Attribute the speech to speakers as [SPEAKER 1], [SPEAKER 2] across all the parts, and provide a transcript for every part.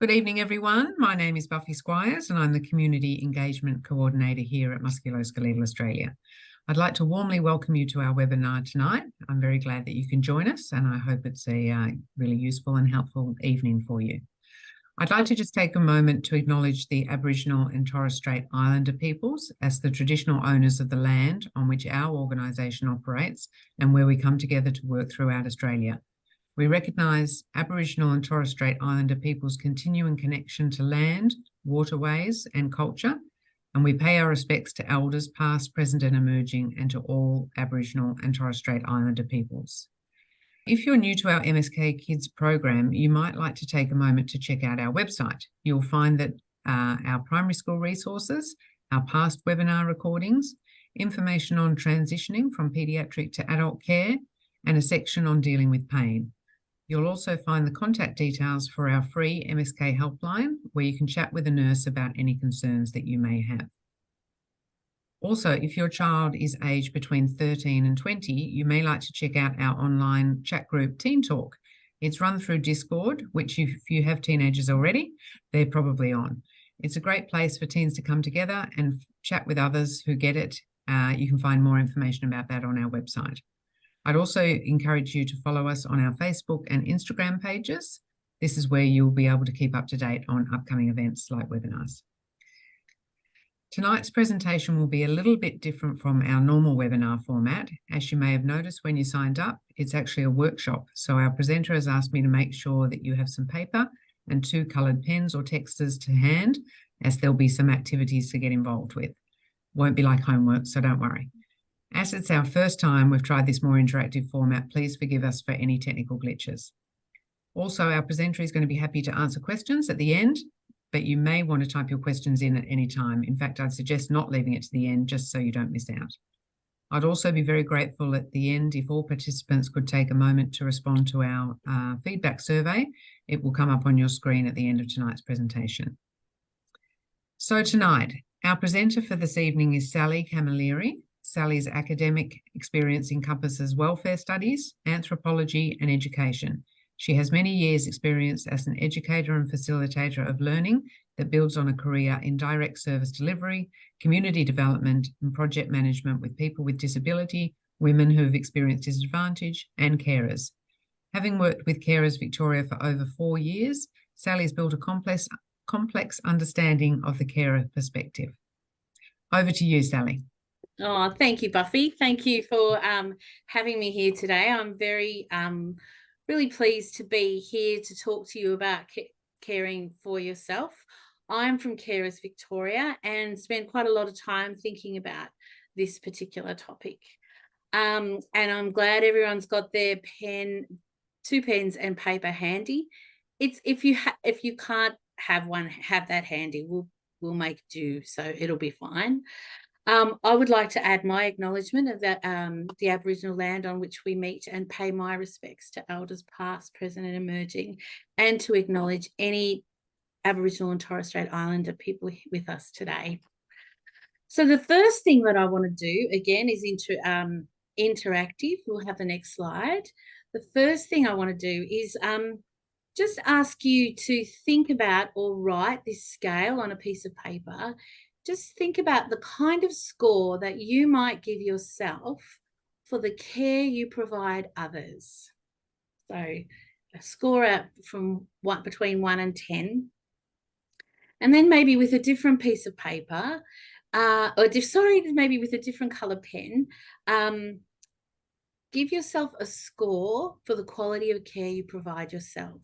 [SPEAKER 1] Good evening, everyone. My name is Buffy Squires and I'm the Community Engagement Coordinator here at Musculoskeletal Australia. I'd like to warmly welcome you to our webinar tonight. I'm very glad that you can join us and I hope it's a really useful and helpful evening for you. I'd like to just take a moment to acknowledge the Aboriginal and Torres Strait Islander peoples as the traditional owners of the land on which our organisation operates and where we come together to work throughout Australia. We recognise Aboriginal and Torres Strait Islander people's continuing connection to land, waterways and culture, and we pay our respects to elders past, present and emerging, and to all Aboriginal and Torres Strait Islander peoples. If you're new to our MSK Kids program, you might like to take a moment to check out our website. You'll find that our primary school resources, our past webinar recordings, information on transitioning from paediatric to adult care, and a section on dealing with pain. You'll also find the contact details for our free MSK helpline, where you can chat with a nurse about any concerns that you may have. Also, if your child is aged between 13 and 20, you may like to check out our online chat group, Teen Talk. It's run through Discord, which if you have teenagers already, they're probably on. It's a great place for teens to come together and chat with others who get it. You can find more information about that on our website. I'd also encourage you to follow us on our Facebook and Instagram pages. This is where you'll be able to keep up to date on upcoming events like webinars. Tonight's presentation will be a little bit different from our normal webinar format. As you may have noticed when you signed up, it's actually a workshop. So our presenter has asked me to make sure that you have some paper and 2 coloured pens or texters to hand, as there'll be some activities to get involved with. Won't be like homework, so don't worry. As it's our first time we've tried this more interactive format, please forgive us for any technical glitches. Also, our presenter is going to be happy to answer questions at the end, but you may want to type your questions in at any time. In fact, I'd suggest not leaving it to the end just so you don't miss out. I'd also be very grateful at the end if all participants could take a moment to respond to our feedback survey. It will come up on your screen at the end of tonight's presentation. So tonight, our presenter for this evening is Sally Camilleri. Sally's academic experience encompasses welfare studies, anthropology and education. She has many years' experience as an educator and facilitator of learning that builds on a career in direct service delivery, community development and project management with people with disability, women who have experienced disadvantage and carers. Having worked with Carers Victoria for over 4 years, Sally's built a complex understanding of the carer perspective. Over to you, Sally.
[SPEAKER 2] Oh, thank you, Buffy. Thank you for having me here today. I'm very, really pleased to be here to talk to you about caring for yourself. I'm from Carers Victoria and spent quite a lot of time thinking about this particular topic. And I'm glad everyone's got their 2 pens and paper handy. It's if you can't have one, have that handy. We'll make do, so it'll be fine. I would like to add my acknowledgement of that, the Aboriginal land on which we meet, and pay my respects to elders past, present and emerging, and to acknowledge any Aboriginal and Torres Strait Islander people with us today. So the first thing that I want to do, again, is interactive. We'll have the next slide. The first thing I want to do is just ask you to think about or write this scale on a piece of paper. Just think about the kind of score that you might give yourself for the care you provide others. So a score out from between 1 and 10. And then maybe with a different piece of paper, maybe with a different colour pen, give yourself a score for the quality of care you provide yourself.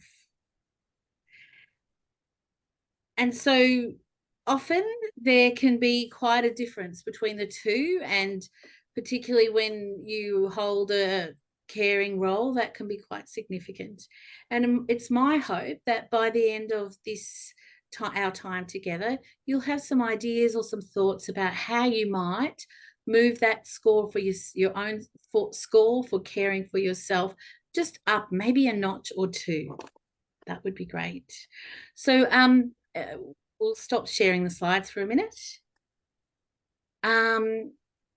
[SPEAKER 2] And so often there can be quite a difference between the two, and particularly when you hold a caring role, that can be quite significant. And it's my hope that by the end of our time together, you'll have some ideas or some thoughts about how you might move that score for your own score for caring for yourself just up, maybe a notch or 2. That would be great. So we'll stop sharing the slides for a minute.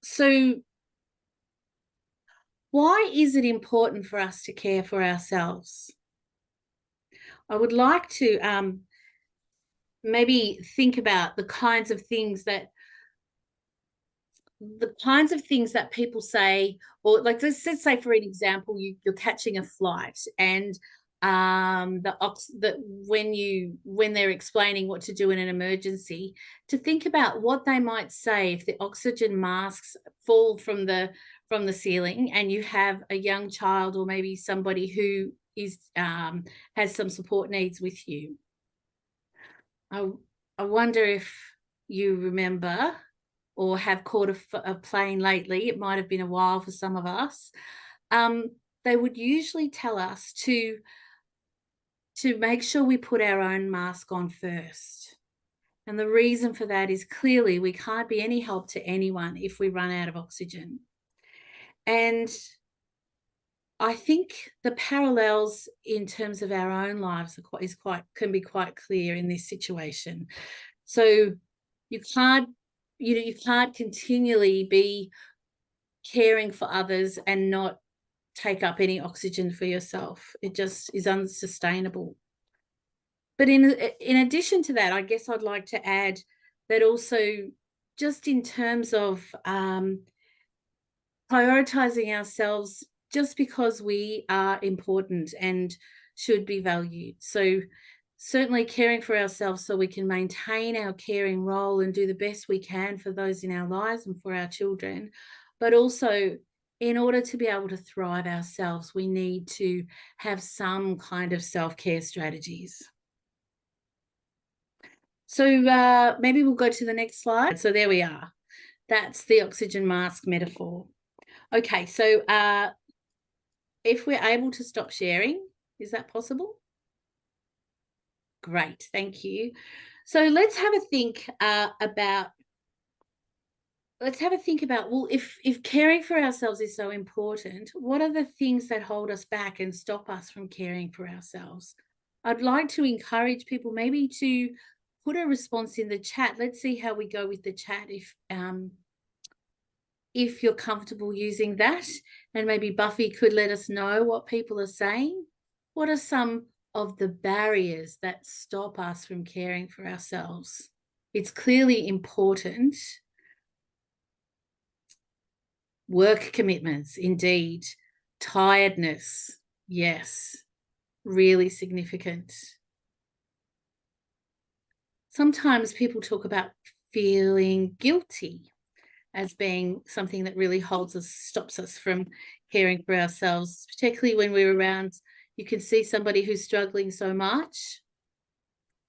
[SPEAKER 2] So why is it important for us to care for ourselves? I would like to maybe think about the kinds of things that people say, or like let's say for an example, you're catching a flight, and when they're explaining what to do in an emergency, to think about what they might say if the oxygen masks fall from the ceiling, and you have a young child or maybe somebody who is has some support needs with you. I wonder if you remember or have caught a plane lately. It might have been a while for some of us. They would usually tell us to make sure we put our own mask on first. And the reason for that is clearly we can't be any help to anyone if we run out of oxygen. And I think the parallels in terms of our own lives can be quite clear in this situation. So you can't continually be caring for others and not take up any oxygen for yourself. It just is unsustainable. But in addition to that, I guess I'd like to add that also, just in terms of prioritizing ourselves just because we are important and should be valued. So certainly caring for ourselves so we can maintain our caring role and do the best we can for those in our lives and for our children. But also, in order to be able to thrive ourselves, we need to have some kind of self-care strategies. So maybe we'll go to the next slide. So there we are. That's the oxygen mask metaphor. Okay, so if we're able to stop sharing, is that possible? Great, thank you. So let's have a think about, well, if caring for ourselves is so important, what are the things that hold us back and stop us from caring for ourselves? I'd like to encourage people maybe to put a response in the chat. Let's see how we go with the chat if you're comfortable using that. And maybe Buffy could let us know what people are saying. What are some of the barriers that stop us from caring for ourselves? It's clearly important. Work commitments, indeed. Tiredness, yes, really significant. Sometimes people talk about feeling guilty as being something that really stops us from caring for ourselves, particularly when we're around. You can see somebody who's struggling so much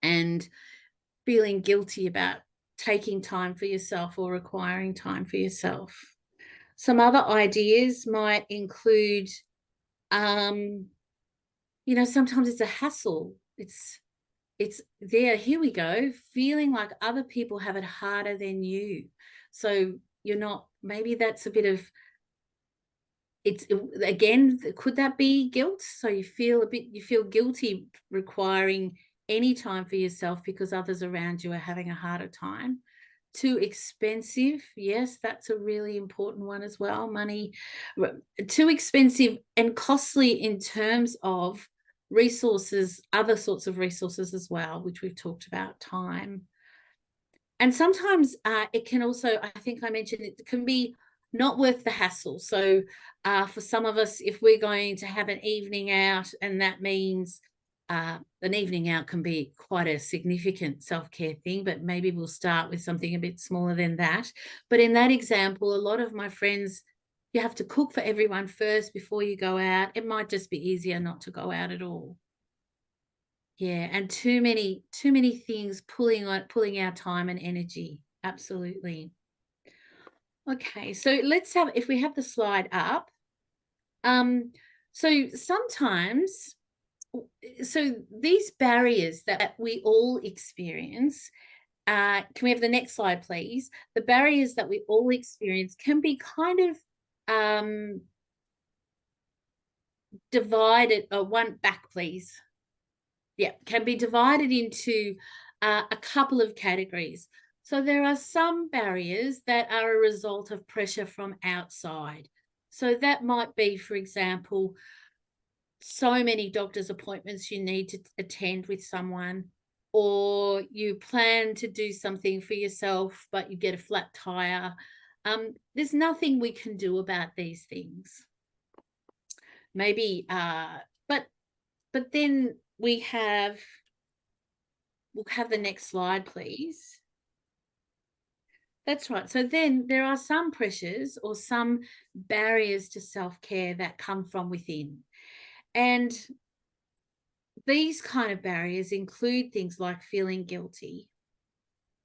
[SPEAKER 2] and feeling guilty about taking time for yourself or requiring time for yourself. Some other ideas might include, sometimes it's a hassle. It's there, here we go, feeling like other people have it harder than you. So you're not, maybe that's a bit of, it's, again, could that be guilt? So you feel guilty requiring any time for yourself because others around you are having a harder time. Too expensive, yes, that's a really important one as well. Money, too expensive and costly in terms of resources, other sorts of resources as well, which we've talked about, time. And sometimes it can also, I think I mentioned, it can be not worth the hassle. So for some of us, if we're going to have an evening out, and that means an evening out can be quite a significant self-care thing, but maybe we'll start with something a bit smaller than that. But in that example, a lot of my friends, you have to cook for everyone first before you go out. It might just be easier not to go out at all. Yeah, and too many things pulling our time and energy. Absolutely. Okay, so let's have, if we have the slide up. So sometimes, so these barriers that we all experience, can we have the next slide, please? The barriers that we all experience can be kind of divided, one back, please. Yeah, can be divided into a couple of categories. So there are some barriers that are a result of pressure from outside. So that might be, for example, so many doctor's appointments you need to attend with someone, or you plan to do something for yourself, but you get a flat tire. There's nothing we can do about these things. Maybe, but then we'll have the next slide, please. That's right. So then there are some pressures or some barriers to self-care that come from within. And these kind of barriers include things like feeling guilty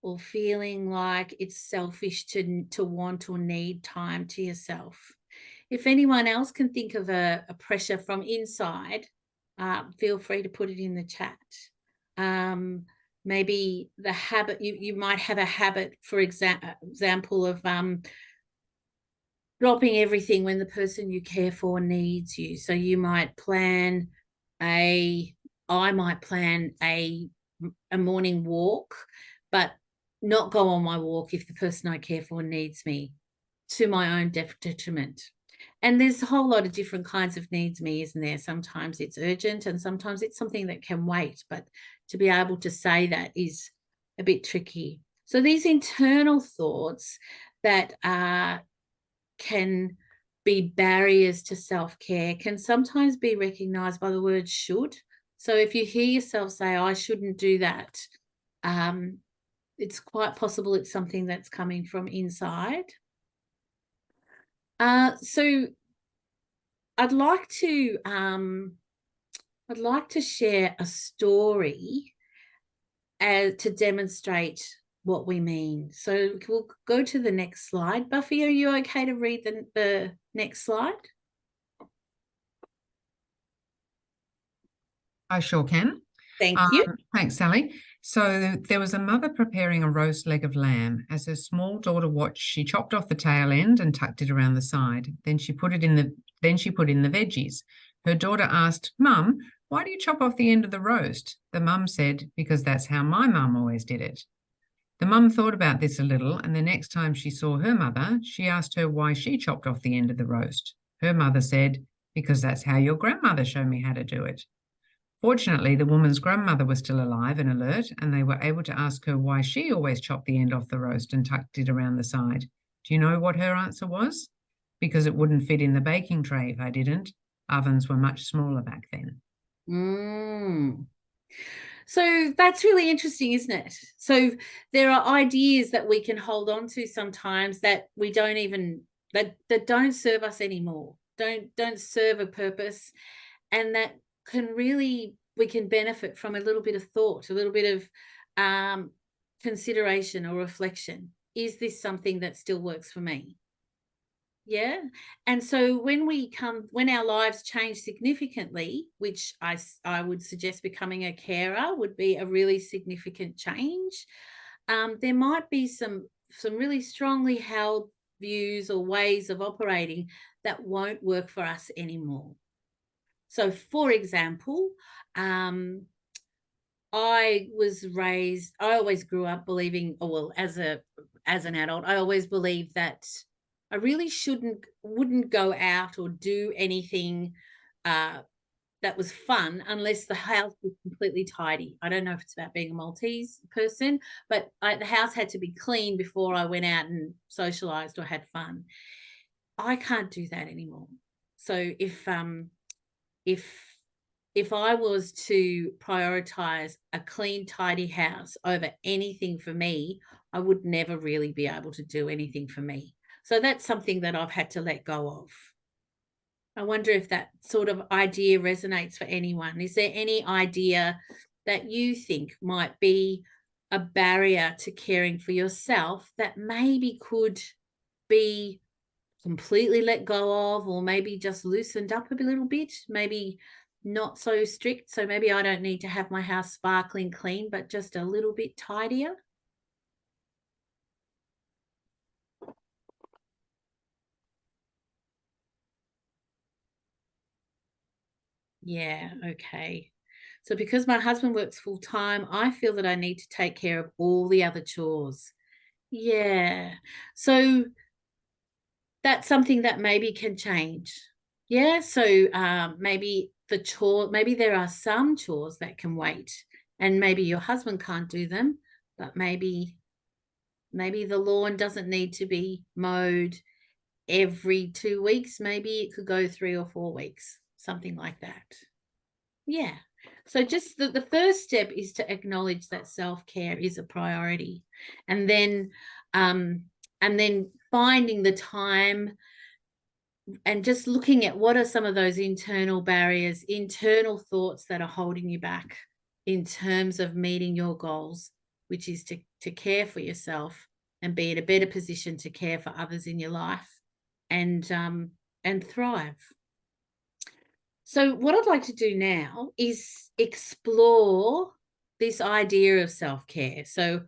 [SPEAKER 2] or feeling like it's selfish to want or need time to yourself. If anyone else can think of a pressure from inside, feel free to put it in the chat. Maybe the habit, you might have a habit, for example, of dropping everything when the person you care for needs you. So you might plan I might plan a morning walk, but not go on my walk if the person I care for needs me, to my own detriment. And there's a whole lot of different kinds of needs me, isn't there? Sometimes it's urgent and sometimes it's something that can wait, but to be able to say that is a bit tricky. So these internal thoughts that can be barriers to self-care can sometimes be recognized by the word should. So if you hear yourself say, I shouldn't do that, it's quite possible it's something that's coming from inside. So I'd like to share a story to demonstrate what we mean. So we'll go to the next slide. Buffy, are you okay to read the next slide?
[SPEAKER 1] I sure can.
[SPEAKER 2] Thank you.
[SPEAKER 1] Thanks, Sally. So there was a mother preparing a roast leg of lamb. As her small daughter watched, she chopped off the tail end and tucked it around the side. Then she put in the veggies. Her daughter asked, "Mum, why do you chop off the end of the roast?" The mum said, "Because that's how my mum always did it." The mum thought about this a little, and the next time she saw her mother, she asked her why she chopped off the end of the roast. Her mother said, "Because that's how your grandmother showed me how to do it." Fortunately, the woman's grandmother was still alive and alert, and they were able to ask her why she always chopped the end off the roast and tucked it around the side. Do you know what her answer was? Because it wouldn't fit in the baking tray if I didn't. Ovens were much smaller back then.
[SPEAKER 2] So that's really interesting, isn't it? So there are ideas that we can hold on to sometimes that we don't even, that don't serve us anymore, don't serve a purpose, and that we can benefit from a little bit of thought, a little bit of consideration or reflection. Is this something that still works for me? Yeah. And so when our lives change significantly, which I would suggest becoming a carer would be a really significant change, there might be some really strongly held views or ways of operating that won't work for us anymore. So, for example, I always grew up believing, as an adult, I always believed that I really wouldn't go out or do anything that was fun unless the house was completely tidy. I don't know if it's about being a Maltese person, but the house had to be clean before I went out and socialized or had fun. I can't do that anymore. So if I was to prioritize a clean, tidy house over anything for me, I would never really be able to do anything for me. So that's something that I've had to let go of. I wonder if that sort of idea resonates for anyone. Is there any idea that you think might be a barrier to caring for yourself that maybe could be completely let go of, or maybe just loosened up a little bit, maybe not so strict? So maybe I don't need to have my house sparkling clean, but just a little bit tidier. Yeah, okay. So because my husband works full time, I feel that I need to take care of all the other chores. Yeah. So that's something that maybe can change. Yeah. So maybe maybe there are some chores that can wait. And maybe your husband can't do them, but maybe the lawn doesn't need to be mowed every 2 weeks. Maybe it could go 3 or 4 weeks, something like that. Yeah. So just the first step is to acknowledge that self-care is a priority, and then finding the time and just looking at what are some of those internal barriers, internal thoughts that are holding you back in terms of meeting your goals, which is to care for yourself and be in a better position to care for others in your life and thrive. So what I'd like to do now is explore this idea of self-care. So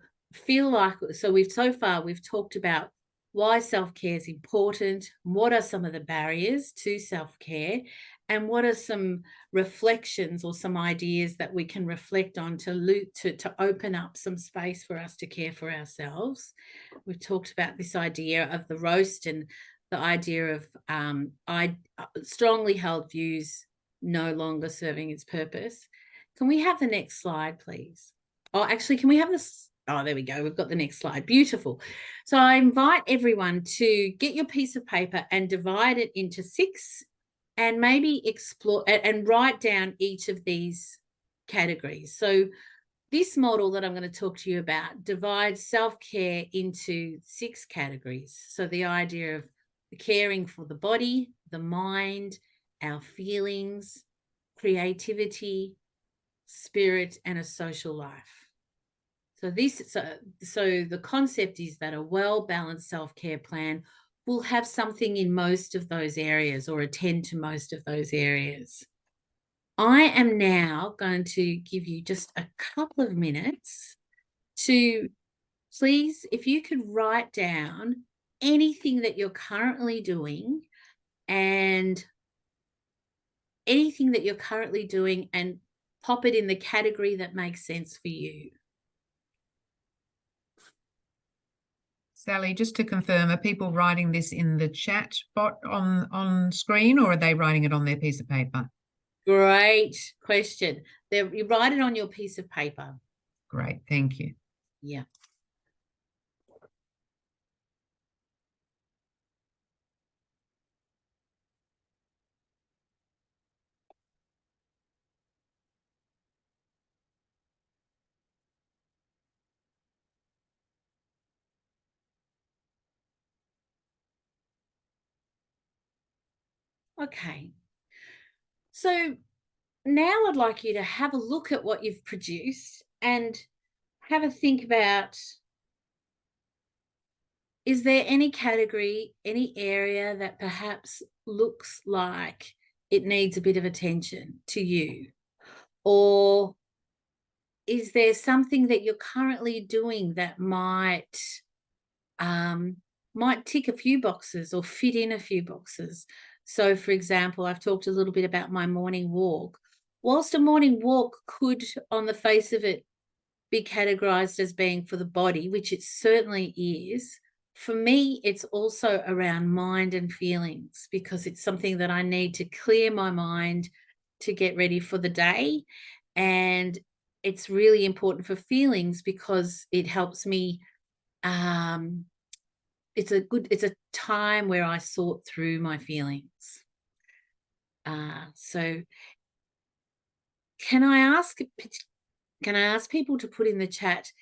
[SPEAKER 2] we've talked about why self-care is important, what are some of the barriers to self-care, and what are some reflections or some ideas that we can reflect on to open up some space for us to care for ourselves. We've talked about this idea of the roast and the idea of strongly held views no longer serving its purpose. Can we have the next slide, please? Oh, actually, can we have this? Oh, there we go. We've got the next slide. Beautiful. So I invite everyone to get your piece of paper and divide it into 6 and maybe explore and write down each of these categories. So this model that I'm going to talk to you about divides self-care into 6 categories. So the idea of the caring for the body, the mind, our feelings, creativity, spirit, and a social life. So the concept is that a well-balanced self-care plan will have something in most of those areas or attend to most of those areas. I am now going to give you just a couple of minutes to please, if you could write down anything that you're currently doing and pop it in the category that makes sense for you.
[SPEAKER 1] Sally, just to confirm, are people writing this in the chat bot on screen, or are they writing it on their piece of paper?
[SPEAKER 2] Great question. You write it on your piece of paper.
[SPEAKER 1] Great, thank you.
[SPEAKER 2] Yeah. Okay. So now I'd like you to have a look at what you've produced and have a think about, is there any category, any area that perhaps looks like it needs a bit of attention to you? Or is there something that you're currently doing that might tick a few boxes or fit in a few boxes? So, for example, I've talked a little bit about my morning walk. Whilst a morning walk could, on the face of it, be categorized as being for the body, which it certainly is, for me, it's also around mind and feelings, because it's something that I need to clear my mind to get ready for the day. And it's really important for feelings because it helps me. It's a time where I sort through my feelings. So can I ask people to put in the chat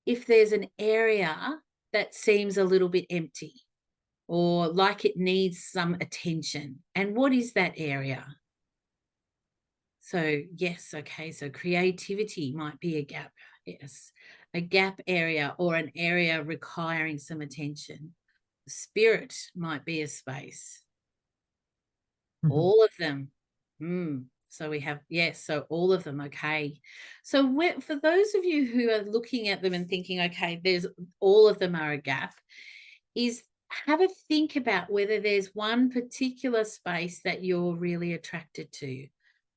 [SPEAKER 2] if there's an area that seems a little bit empty or like it needs some attention? And what is that area? So yes, okay, so creativity might be a gap. Yes, a gap area or an area requiring some attention. Spirit might be a space. Mm-hmm. All of them. So we have, yes, so all of them. Okay. So for those of you who are looking at them and thinking, okay, there's all of them are a gap, is have a think about whether there's one particular space that you're really attracted to.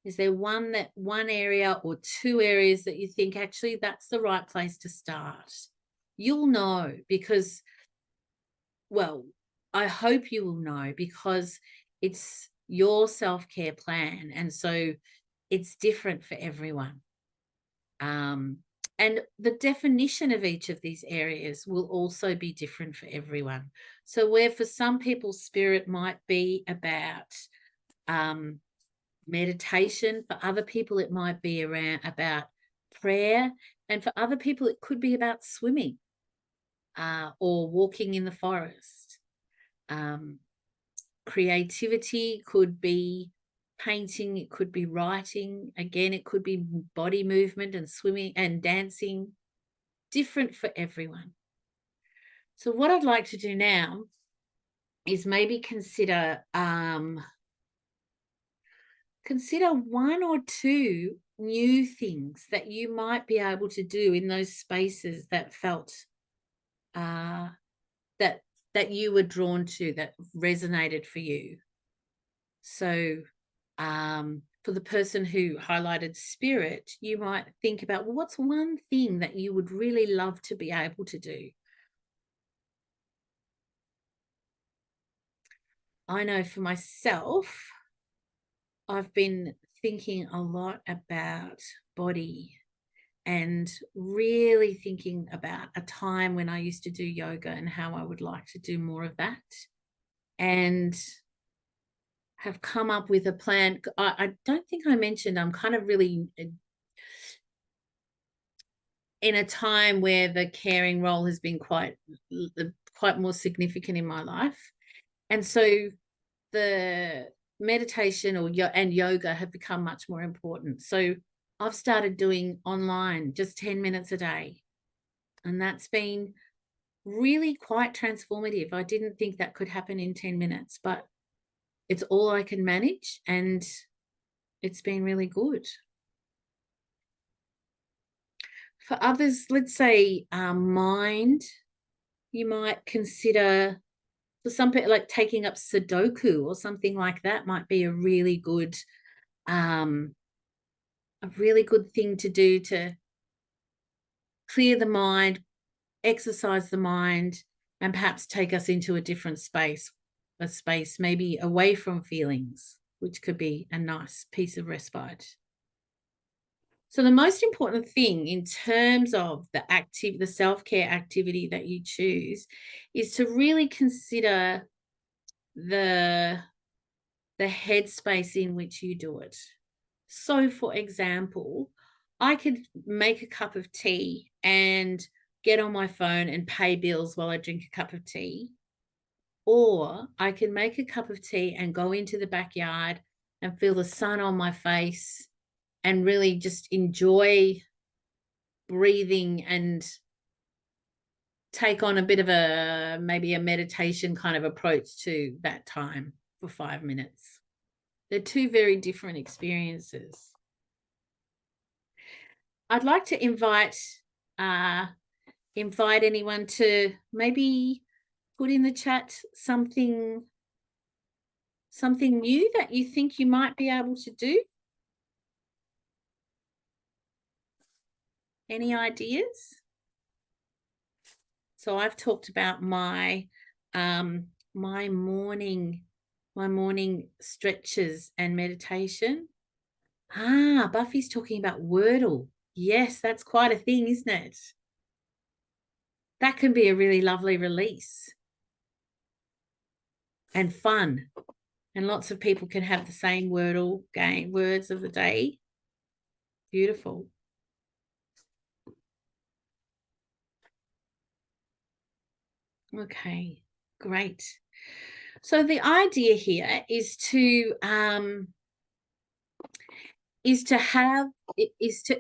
[SPEAKER 2] Is there one area or 2 areas that you think actually that's the right place to start? You'll know because, well, I hope you will know because it's your self-care plan. And so it's different for everyone. And the definition of each of these areas will also be different for everyone. So where for some people, spirit might be about meditation, for other people, it might be about prayer. And for other people, it could be about swimming or walking in the forest. Creativity could be painting, it could be writing. Again, it could be body movement and swimming and dancing. Different for everyone. So what I'd like to do now is maybe consider one or two new things that you might be able to do in those spaces that felt that you were drawn to, that resonated for you. So for the person who highlighted spirit, you might think about, well, what's one thing that you would really love to be able to do? I know for myself, I've been thinking a lot about body and really thinking about a time when I used to do yoga and how I would like to do more of that, and have come up with a plan. I don't think I mentioned I'm kind of really in a time where the caring role has been quite more significant in my life. And so the meditation and yoga have become much more important. So I've started doing online just 10 minutes a day. And that's been really quite transformative. I didn't think that could happen in 10 minutes, but it's all I can manage, and it's been really good. For others, let's say mind, you might consider, for some people, like taking up Sudoku or something like that might be a really good thing to do to clear the mind, exercise the mind, and perhaps take us into a different space, a space maybe away from feelings, which could be a nice piece of respite. So the most important thing in terms of the self-care activity that you choose is to really consider the headspace in which you do it. So, for example, I could make a cup of tea and get on my phone and pay bills while I drink a cup of tea. Or I can make a cup of tea and go into the backyard and feel the sun on my face and really just enjoy breathing and take on a bit of maybe a meditation kind of approach to that time for 5 minutes. They're two very different experiences. I'd like to invite anyone to maybe put in the chat something new that you think you might be able to do. Any ideas? So I've talked about my morning stretches and meditation. Buffy's talking about Wordle. Yes, that's quite a thing, isn't it? That can be a really lovely release and fun. And lots of people can have the same Wordle game, words of the day. Beautiful. Okay, great. So the idea here is to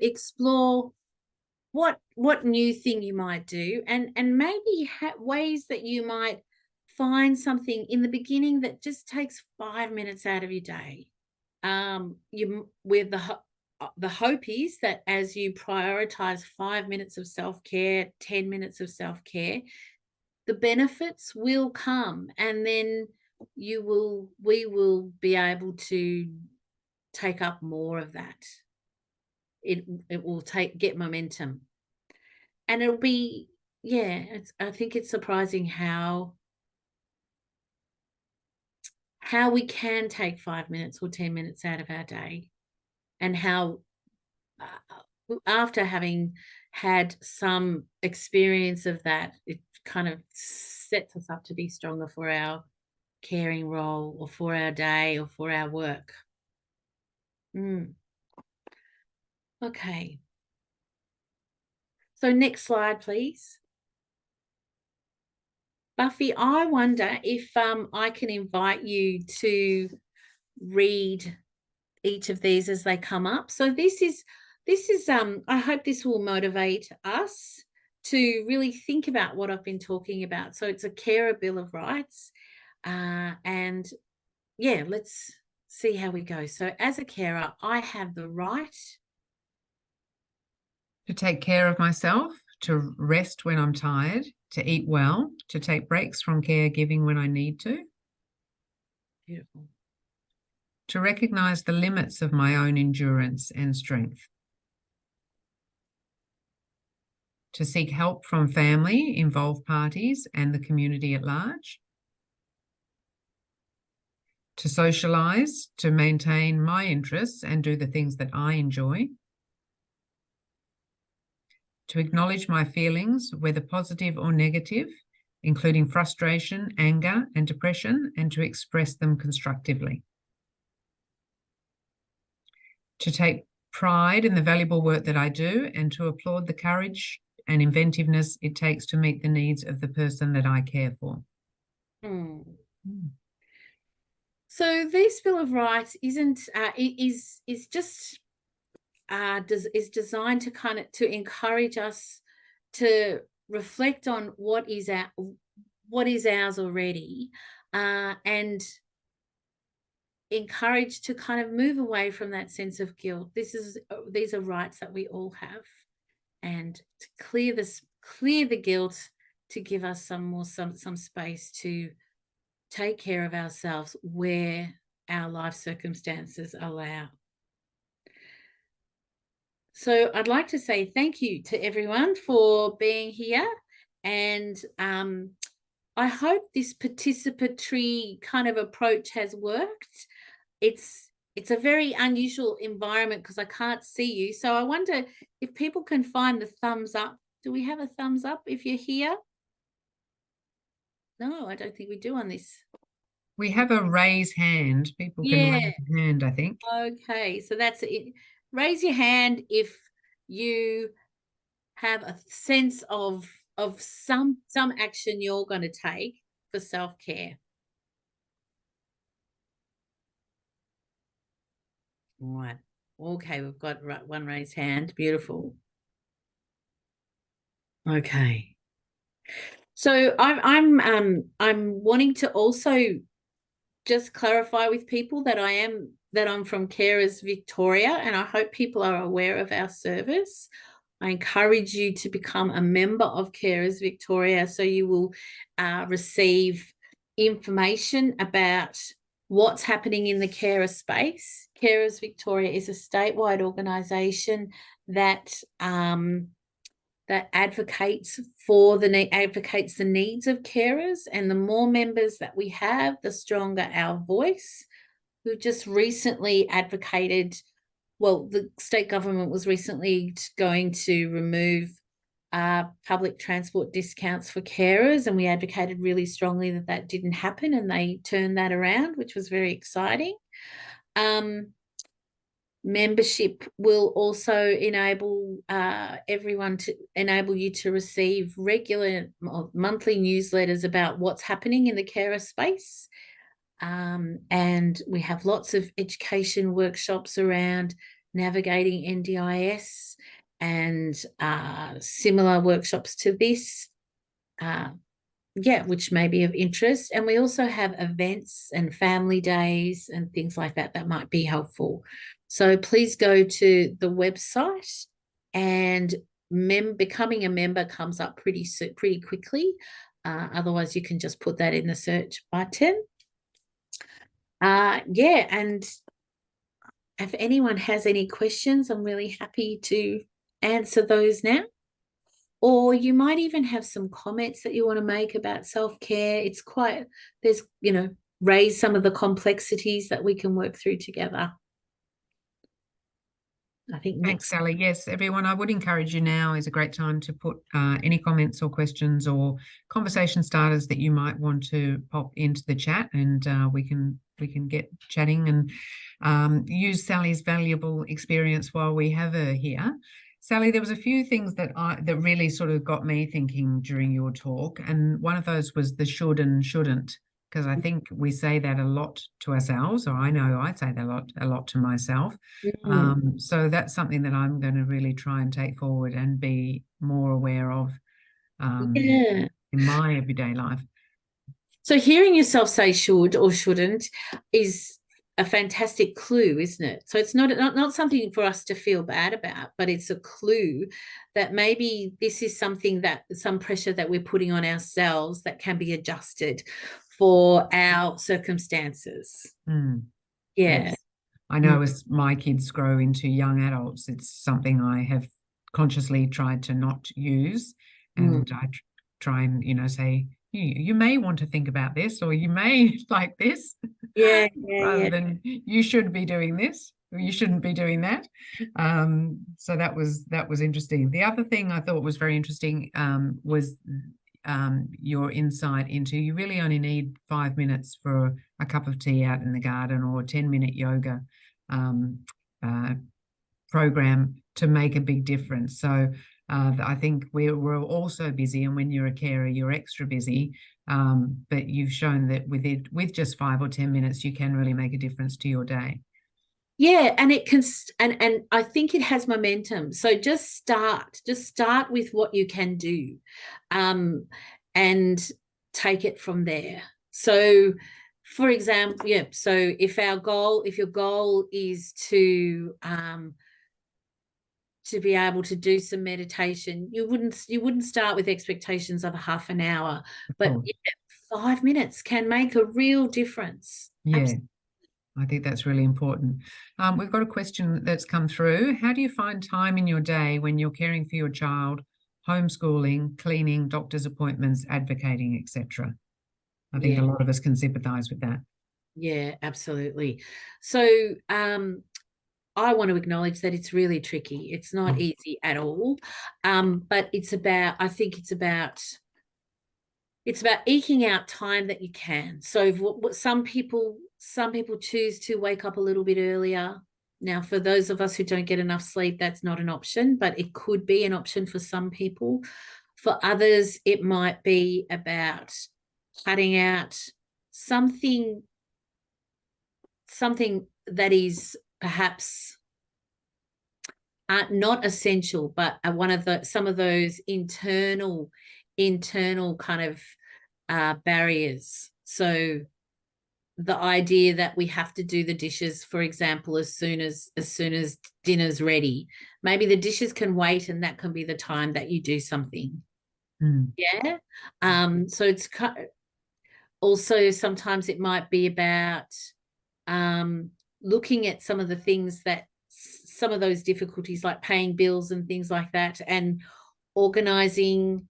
[SPEAKER 2] explore what new thing you might do, and maybe ways that you might find something in the beginning that just takes 5 minutes out of your day. The hope is that as you prioritize 5 minutes of self-care, 10 minutes of self-care, the benefits will come, and then we will be able to take up more of that. It will get momentum, and it'll be, I think it's surprising how we can take 5 minutes or 10 minutes out of our day, and how after having had some experience of that, it kind of sets us up to be stronger for our caring role or for our day or for our work. Okay. So next slide, please. Buffy, I wonder if I can invite you to read each of these as they come up. So this is I hope this will motivate us to really think about what I've been talking about. So it's a Carer Bill of Rights. And yeah, let's see how we go. So as a carer, I have the right
[SPEAKER 1] to take care of myself, to rest when I'm tired, to eat well, to take breaks from caregiving when I need to.
[SPEAKER 2] Beautiful.
[SPEAKER 1] To recognize the limits of my own endurance and strength. To seek help from family, involved parties, and the community at large. To socialize, to maintain my interests and do the things that I enjoy. To acknowledge my feelings, whether positive or negative, including frustration, anger, and depression, and to express them constructively. To take pride in the valuable work that I do and to applaud the courage and inventiveness it takes to meet the needs of the person that I care for.
[SPEAKER 2] So this Bill of Rights is just is designed to encourage us to reflect on what is ours already, and encourage to kind of move away from that sense of guilt. These are rights that we all have, and to clear the guilt, to give us some space to take care of ourselves where our life circumstances allow. So I'd like to say thank you to everyone for being here, and I hope this participatory kind of approach has worked. It's a very unusual environment because I can't see you. So I wonder if people can find the thumbs up. Do we have a thumbs up if you're here? No, I don't think we do on this.
[SPEAKER 1] We have a raise hand. People can raise a hand, I think.
[SPEAKER 2] Okay, so that's it. Raise your hand if you have a sense of some action you're going to take for self-care. All right. Okay, we've got one raised hand. Beautiful. Okay. So I'm wanting to also just clarify with people that I'm from Carers Victoria, and I hope people are aware of our service. I encourage you to become a member of Carers Victoria so you will receive information about what's happening in the carer space. Carers Victoria is a statewide organisation that advocates the needs of carers, and the more members that we have, the stronger our voice. We've just recently advocated, well, the state government was recently going to remove public transport discounts for carers, and we advocated really strongly that didn't happen, and they turned that around, which was very exciting. Membership will also enable you to receive regular monthly newsletters about what's happening in the carer space. And we have lots of education workshops around navigating NDIS and similar workshops to this, which may be of interest. And we also have events and family days and things like that might be helpful. So please go to the website, and becoming a member comes up pretty quickly. Otherwise, you can just put that in the search button. And if anyone has any questions, I'm really happy to answer those now. Or you might even have some comments that you want to make about self-care. Raise some of the complexities that we can work through together. I think
[SPEAKER 1] Thanks,
[SPEAKER 2] makes.
[SPEAKER 1] Sally. Yes, everyone, I would encourage you now is a great time to put any comments or questions or conversation starters that you might want to pop into the chat, and we can get chatting and use Sally's valuable experience while we have her here. Sally, there was a few things that really sort of got me thinking during your talk, and one of those was the should and shouldn't, because I think we say that a lot to ourselves, or I know I say that a lot to myself.
[SPEAKER 2] Mm.
[SPEAKER 1] So that's something that I'm going to really try and take forward and be more aware of
[SPEAKER 2] Yeah.
[SPEAKER 1] in my everyday life.
[SPEAKER 2] So hearing yourself say should or shouldn't is a fantastic clue, isn't it? So it's not something for us to feel bad about, but it's a clue that maybe this is something that some pressure that we're putting on ourselves that can be adjusted for our circumstances.
[SPEAKER 1] Mm,
[SPEAKER 2] Yeah.
[SPEAKER 1] yes. I know as my kids grow into young adults, it's something I have consciously tried to not use. And I try and, say, you may want to think about this, or you may like this,
[SPEAKER 2] Yeah,
[SPEAKER 1] rather
[SPEAKER 2] yeah.
[SPEAKER 1] than you should be doing this, or you shouldn't be doing that. So that was interesting. The other thing I thought was very interesting was your insight into you really only need 5 minutes for a cup of tea out in the garden, or a 10-minute yoga um, uh, program to make a big difference. So I think we're all so busy, and when you're a carer, you're extra busy. But you've shown that with just 5 or 10 minutes, you can really make a difference to your day.
[SPEAKER 2] Yeah, and it can, and I think it has momentum. So just start with what you can do, and take it from there. So, for example, yeah. So if your goal is to be able to do some meditation, you wouldn't start with expectations of a half an hour, but
[SPEAKER 1] Cool.
[SPEAKER 2] yeah, 5 minutes can make a real difference.
[SPEAKER 1] Yeah. I think that's really important. We've got a question that's come through. How do you find time in your day when you're caring for your child, homeschooling, cleaning, doctor's appointments, advocating, etc.? I think a
[SPEAKER 2] Yeah,
[SPEAKER 1] lot of us can sympathise with that.
[SPEAKER 2] yeah, absolutely. So I want to acknowledge that it's really tricky. It's not easy at all. But I think it's about eking out time that you can. So what some people choose to wake up a little bit earlier. Now, for those of us who don't get enough sleep, that's not an option, but it could be an option for some people. For others, it might be about cutting out something something that is perhaps not essential, but one of some of those internal kind of barriers. So the idea that we have to do the dishes, for example, as soon as dinner's ready, maybe the dishes can wait, and that can be the time that you do something.
[SPEAKER 1] Mm.
[SPEAKER 2] Yeah. So it's also sometimes it might be about looking at some of the things that some of those difficulties, like paying bills and things like that, and organizing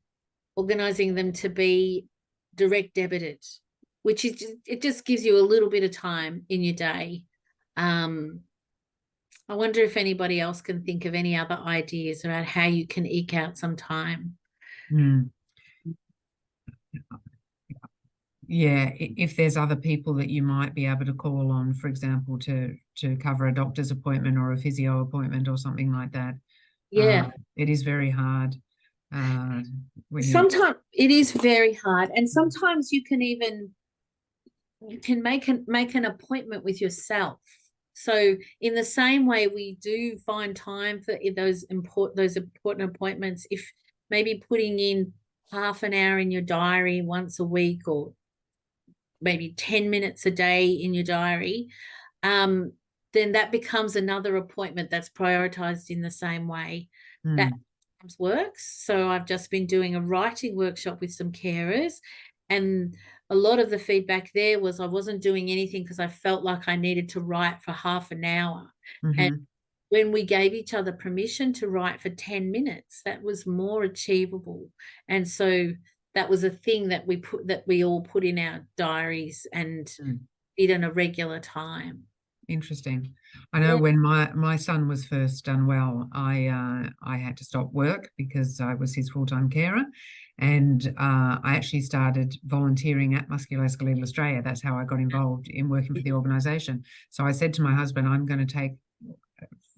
[SPEAKER 2] them to be direct debited, which is it just gives you a little bit of time in your day. I wonder if anybody else can think of any other ideas about how you can eke out some time.
[SPEAKER 1] Mm. Yeah, if there's other people that you might be able to call on, for example, to cover a doctor's appointment or a physio appointment or something like that.
[SPEAKER 2] Yeah.
[SPEAKER 1] It is very hard when you're.
[SPEAKER 2] Sometimes it is very hard, and sometimes you can make an appointment with yourself. So in the same way, we do find time for those important appointments. If maybe putting in half an hour in your diary once a week, or maybe 10 minutes a day in your diary, then that becomes another appointment that's prioritized in the same way. That works. So I've just been doing a writing workshop with some carers, and a lot of the feedback there was I wasn't doing anything because I felt like I needed to write for half an hour. And
[SPEAKER 1] Mm-hmm.
[SPEAKER 2] when we gave each other permission to write for 10 minutes, that was more achievable. And so that was a thing that we all put in our diaries and did on a regular time.
[SPEAKER 1] Interesting. I know
[SPEAKER 2] Yeah.
[SPEAKER 1] when my son was first unwell, I had to stop work because I was his full-time carer, and I actually started volunteering at Musculoskeletal Australia. That's how I got involved in working for the organisation. So I said to my husband, I'm going to take,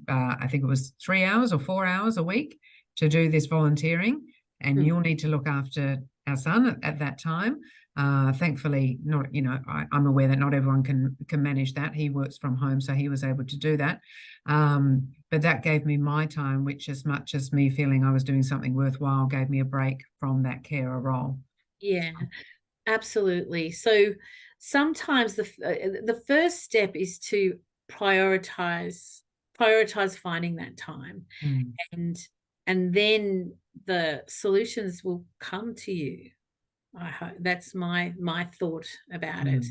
[SPEAKER 1] I think it was 3 hours or 4 hours a week to do this volunteering, and you'll need to look after our son at that time. Thankfully, not, I'm aware that not everyone can manage that. He works from home, so he was able to do that. But that gave me my time, which, as much as me feeling I was doing something worthwhile, gave me a break from that carer role.
[SPEAKER 2] Yeah, absolutely. So sometimes the first step is to prioritize finding that time, and then the solutions will come to you. I hope that's my thought about it.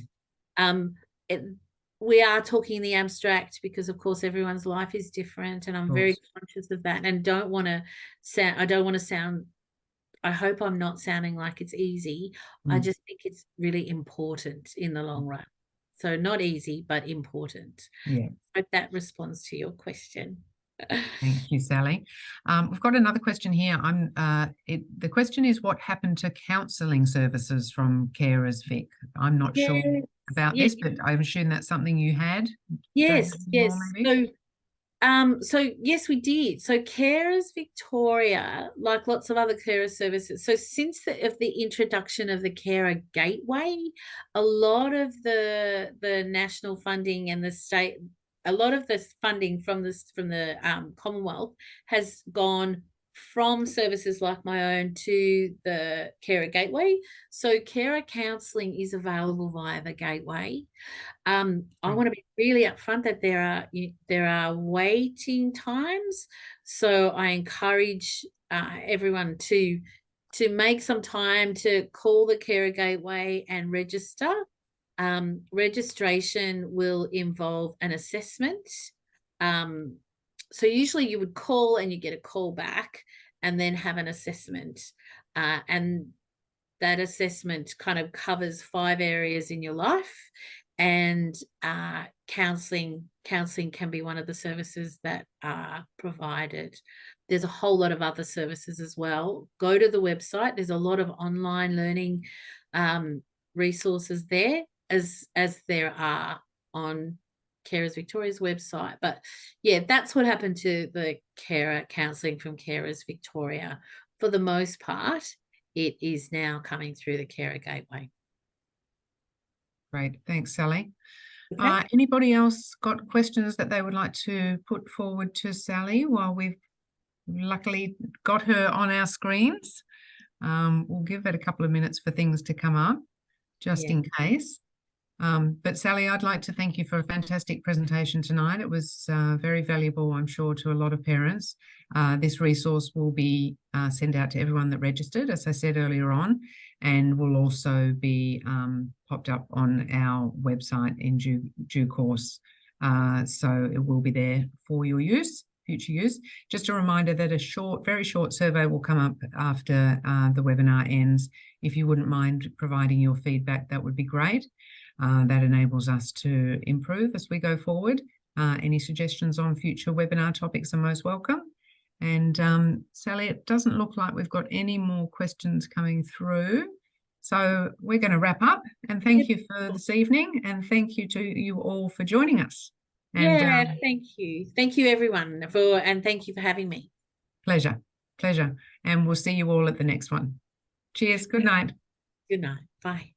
[SPEAKER 2] It we are talking in the abstract because, of course, everyone's life is different, and I'm very conscious of that, and don't want to sound. I hope I'm not sounding like it's easy. I just think it's really important in the long run. So not easy, but important.
[SPEAKER 1] Yeah.
[SPEAKER 2] Hope that responds to your question.
[SPEAKER 1] Thank you, Sally. We've got another question here. The question is, what happened to counselling services from Carers Vic? I'm not sure about this, but I assume that's something you had.
[SPEAKER 2] Yes. So yes, we did. So Carers Victoria, like lots of other carer services, so since the introduction of the Carer Gateway, a lot of the national funding and the state, a lot of the funding from the Commonwealth has gone from services like my own to the Carer Gateway. So carer counselling is available via the Gateway. I want to be really upfront that there are waiting times, so I encourage everyone to make some time to call the Carer Gateway and register. Registration will involve an assessment. So usually you would call and you get a call back and then have an assessment, and that assessment kind of covers 5 areas in your life, and counselling can be one of the services that are provided. There's a whole lot of other services as well. Go to the website. There's a lot of online learning resources there, as there are on Carers Victoria's website. But yeah, that's what happened to the carer counselling from Carers Victoria. For the most part, it is now coming through the Carer Gateway.
[SPEAKER 1] Great. Thanks, Sally.
[SPEAKER 2] Okay.
[SPEAKER 1] Anybody else got questions that they would like to put forward to Sally while we've luckily got her on our screens? We'll give it a couple of minutes for things to come up, just in case. But Sally, I'd like to thank you for a fantastic presentation tonight. It was very valuable, I'm sure, to a lot of parents. This resource will be sent out to everyone that registered, as I said earlier on, and will also be popped up on our website in due course. So it will be there for your use, future use. Just a reminder that a very short survey will come up after the webinar ends. If you wouldn't mind providing your feedback, that would be great. That enables us to improve as we go forward. Any suggestions on future webinar topics are most welcome. And Sally, it doesn't look like we've got any more questions coming through. So we're going to wrap up, and thank you for this evening, and thank you to you all for joining us. And,
[SPEAKER 2] thank you. Thank you, everyone, and thank you for having me.
[SPEAKER 1] Pleasure. And we'll see you all at the next one. Cheers. Good night.
[SPEAKER 2] Good night. Bye.